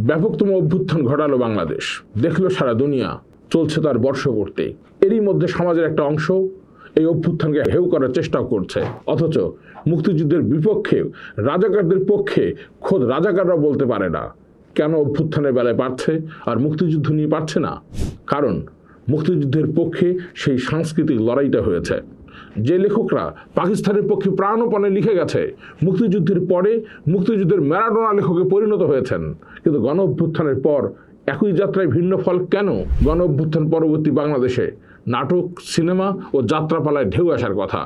ব্যাপকতম অভ্যুত্থান ঘটালো বাংলাদেশ, দেখলো সারা দুনিয়া, চলছে তার বর্ষপূর্তি। এরই মধ্যে সমাজের একটা অংশ এই অভ্যুত্থানকে হেয় করার চেষ্টাও করছে। অথচ মুক্তিযুদ্ধের বিপক্ষে, রাজাকারদের পক্ষে খোদ রাজাকাররা বলতে পারে না কেন অভ্যুত্থানের বেলায় পারছে আর মুক্তিযুদ্ধ নিয়ে পারছে না। কারণ মুক্তিযুদ্ধের পক্ষে সেই সাংস্কৃতিক লড়াইটা হয়েছে। যে লেখকরা পাকিস্তানের পক্ষে প্রাণপণে লিখে গেছে, মুক্তিযুদ্ধের পরে মুক্তিযুদ্ধের ম্যারাডোনা লেখকে পরিণত হয়েছেন, কিন্তু গণ অভ্যুত্থানের পর একই যাত্রায় ভিন্ন ফল কেন? গণ অভ্যুত্থান পরবর্তী বাংলাদেশে নাটক, সিনেমা ও যাত্রাপালায় ঢেউ আসার কথা।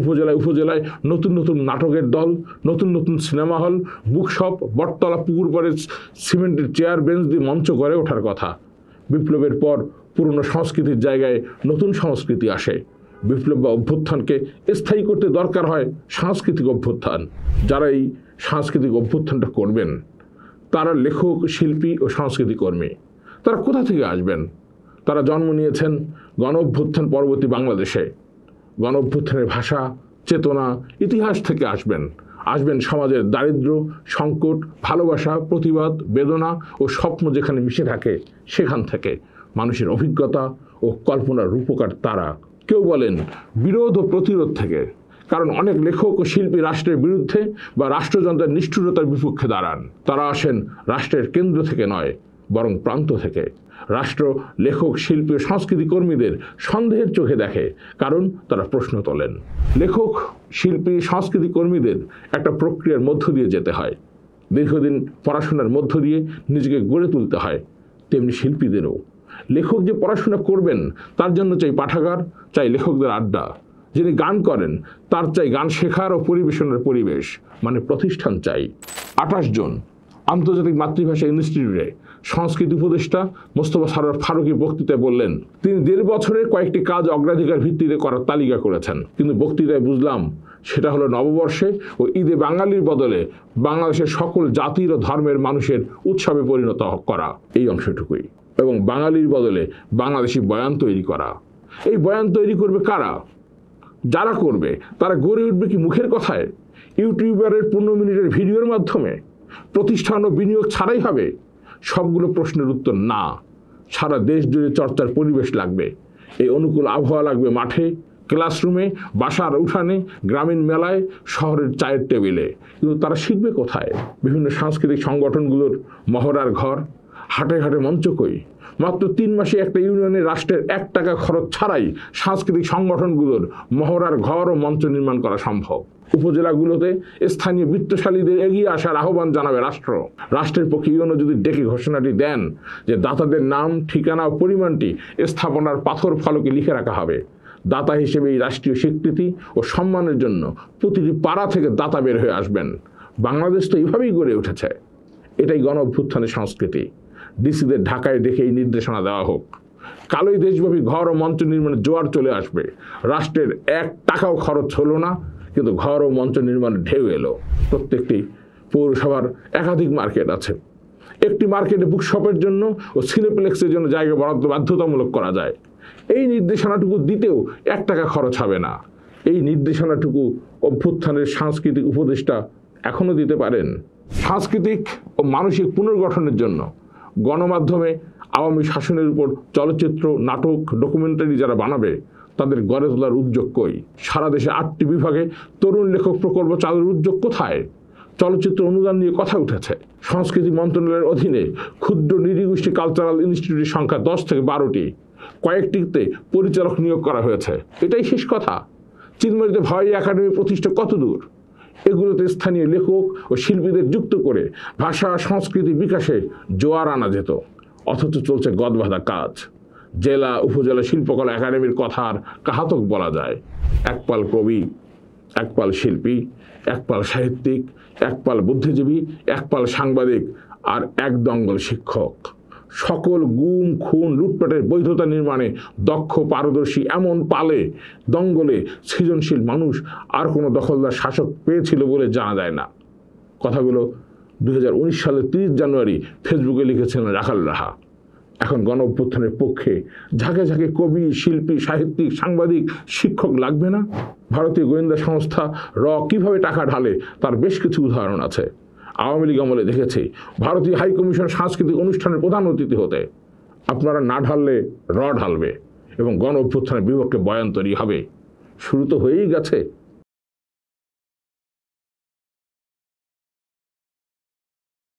উপজেলায় উপজেলায় নতুন নতুন নাটকের দল, নতুন নতুন সিনেমা হল, বুকশপ, বটতলা, পুকুর পাড়ে সিমেন্টের চেয়ার বেঞ্চ দিয়ে মঞ্চ গড়ে ওঠার কথা। বিপ্লবের পর পুরনো সংস্কৃতির জায়গায় নতুন সংস্কৃতি আসে। বিপ্লব বা অভ্যুত্থানকে স্থায়ী করতে দরকার হয় সাংস্কৃতিক অভ্যুত্থান। যারা এই সাংস্কৃতিক অভ্যুত্থানটা করবেন তারা লেখক, শিল্পী ও সংস্কৃতি কর্মী। তারা কোথা থেকে আসবেন? তারা জন্ম নিয়েছেন গণ অভ্যুত্থান পরবর্তী বাংলাদেশে। গণ অভ্যুত্থানের ভাষা, চেতনা, ইতিহাস থেকে আসবেন সমাজের দারিদ্র্য, সংকট, ভালোবাসা, প্রতিবাদ, বেদনা ও স্বপ্ন যেখানে মিশে থাকে সেখান থেকে। মানুষের অভিজ্ঞতা ও কল্পনার রূপকার তারা। কেউ বলেন বিরোধ ও প্রতিরোধ থেকে, কারণ অনেক লেখক ও শিল্পী রাষ্ট্রের বিরুদ্ধে বা রাষ্ট্রযন্ত্রের নিষ্ঠুরতার বিপক্ষে দাঁড়ান। তারা আসেন রাষ্ট্রের কেন্দ্র থেকে নয়, বরং প্রান্ত থেকে। রাষ্ট্র লেখক, শিল্পী ও সংস্কৃতি কর্মীদের সন্দেহের চোখে দেখে, কারণ তারা প্রশ্ন তোলেন। লেখক, শিল্পী, সংস্কৃতি কর্মীদের একটা প্রক্রিয়ার মধ্য দিয়ে যেতে হয়। দীর্ঘদিন পড়াশোনার মধ্য দিয়ে নিজেকে গড়ে তুলতে হয়। তেমনি শিল্পীদেরও। লেখক যে পড়াশোনা করবেন তার জন্য চাই পাঠাগার, চাই লেখকদের আড্ডা। যিনি গান করেন তার চাই গান শেখার ও পরিবেশনের পরিবেশ, মানে প্রতিষ্ঠান চাই। 28 জন আন্তর্জাতিক মাতৃভাষা ইনস্টিটিউটে সংস্কৃতি উপদেষ্টা মোস্তফা সরোয়ার ফারুকী বক্তৃতায় বললেন, তিনি 1.5 বছরে কয়েকটি কাজ অগ্রাধিকার ভিত্তিতে করার তালিকা করেছেন। কিন্তু বক্তৃতায় বুঝলাম সেটা হলো নববর্ষে ও ঈদে বাঙালির বদলে বাংলাদেশের সকল জাতির ও ধর্মের মানুষের উৎসবে পরিণত করা, এই অংশটুকুই। এবং বাঙালির বদলে বাংলাদেশি বয়ান তৈরি করা। এই বয়ান তৈরি করবে কারা? যারা করবে তারা গড়ে উঠবে কি মুখের কথায়, ইউটিউবারের 15 মিনিটের ভিডিওর মাধ্যমে? প্রতিষ্ঠান ও বিনিয়োগ ছাড়াই হবে? সবগুলো প্রশ্নের উত্তর না। সারা দেশ জুড়ে চর্চার পরিবেশ লাগবে। এই অনুকূল আবহাওয়া লাগবে মাঠে, ক্লাসরুমে, বাসার উঠানে, গ্রামীণ মেলায়, শহরের চায়ের টেবিলে। কিন্তু তারা শিখবে কোথায়? বিভিন্ন সাংস্কৃতিক সংগঠনগুলোর মহড়ার ঘর, হাটে হাটে মঞ্চ কই? মাত্র 3 মাসে একটা ইউনিয়নের রাষ্ট্রের 1 টাকা খরচ ছাড়াই সাংস্কৃতিক সংগঠনগুলোর মহড়ার ঘর ও মঞ্চ নির্মাণ করা সম্ভব। উপজেলাগুলোতে স্থানীয় বিত্তশালীদের এগিয়ে আসার আহ্বান জানাবে রাষ্ট্র। রাষ্ট্রের পক্ষে ইউনো যদি ডেকে ঘোষণাটি দেন যে দাতাদের নাম, ঠিকানা ও পরিমাণটি স্থাপনার পাথর ফলকে লিখে রাখা হবে। দাতা হিসেবে এই রাষ্ট্রীয় স্বীকৃতি ও সম্মানের জন্য প্রতিটি পাড়া থেকে দাতা বের হয়ে আসবেন। বাংলাদেশ তো এইভাবেই গড়ে উঠেছে। এটাই গণ অভ্যুত্থানের সংস্কৃতি। ডিসিদের ঢাকায় ডেকে এই নির্দেশনা দেওয়া হোক। কালোই দেশব্যাপী ঘর ও মঞ্চ নির্মাণের জোয়ার চলে আসবে। রাষ্ট্রের 1 টাকাও খরচ হলো না, কিন্তু ঘর ও মঞ্চ নির্মাণের ঢেউ এলো। প্রত্যেকটি পৌরসভার একাধিক মার্কেট আছে। একটি মার্কেটে বুকশপের জন্য ও সিনেপ্লেক্সের জন্য জায়গা বরাদ্দ বাধ্যতামূলক করা যায়। এই নির্দেশনাটুকু দিতেও 1 টাকা খরচ হবে না। এই নির্দেশনাটুকু অভ্যুত্থানের সাংস্কৃতিক উপদেষ্টা এখনও দিতে পারেন। সাংস্কৃতিক ও মানসিক পুনর্গঠনের জন্য গণমাধ্যমে আওয়ামী শাসনের উপর চলচ্চিত্র, নাটক, ডকুমেন্টারি যারা বানাবে তাদের গড়ে তোলার উদ্যোগ কই? সারা দেশে 8টি বিভাগে তরুণ লেখক প্রকল্প চালুর উদ্যোগ কোথায়? চলচ্চিত্র অনুদান নিয়ে কথা উঠেছে। সংস্কৃতি মন্ত্রণালয়ের অধীনে ক্ষুদ্র নৃগোষ্ঠী কালচারাল ইনস্টিটিউটের সংখ্যা 10 থেকে 12টি। কয়েকটিতে পরিচালক নিয়োগ করা হয়েছে। এটাই শেষ কথা? চিলমারিতে ভাওয়াই একাডেমি প্রতিষ্ঠা কত দূর? এগুলোতে স্থানীয় লেখক ও শিল্পীদের যুক্ত করে ভাষা, সংস্কৃতি বিকাশে জোয়ার আনা যেত। অথচ চলছে গদবাঁধা কাজ। জেলা, উপজেলা শিল্পকলা একাডেমির কথা আর কাহাতক বলা যায়? একপাল কবি, একপাল শিল্পী, একপাল সাহিত্যিক, একপাল বুদ্ধিজীবী, একপাল সাংবাদিক, আর এক দঙ্গল শিক্ষক। সকল গুম, খুন, লুটপাটের বৈধতা নির্মাণে দক্ষ, পারদর্শী এমন পালে, দঙ্গলে সৃজনশীল মানুষ আর কোনো দখলদার শাসক পেয়েছিল বলে জানা যায় না। কথাগুলো 2019 সালের 30 জানুয়ারি ফেসবুকে লিখেছিলেন রাখাল রাহা। এখন গণ অভ্যুত্থানের পক্ষে ঝাঁকে ঝাঁকে কবি, শিল্পী, সাহিত্যিক, সাংবাদিক, শিক্ষক লাগবে না? ভারতীয় গোয়েন্দা সংস্থা কিভাবে টাকা ঢালে তার বেশ কিছু উদাহরণ আছে। আওয়ামী লীগ আমলে দেখেছি ভারতীয় হাইকমিশন সাংস্কৃতিক অনুষ্ঠানের প্রধান অতিথি হতে। আপনারা না ঢাললে ঢালবে এবং গণ অভ্যুত্থানের বিপক্ষে বয়ান তৈরি হবে। শুরু তো হয়েই গেছে।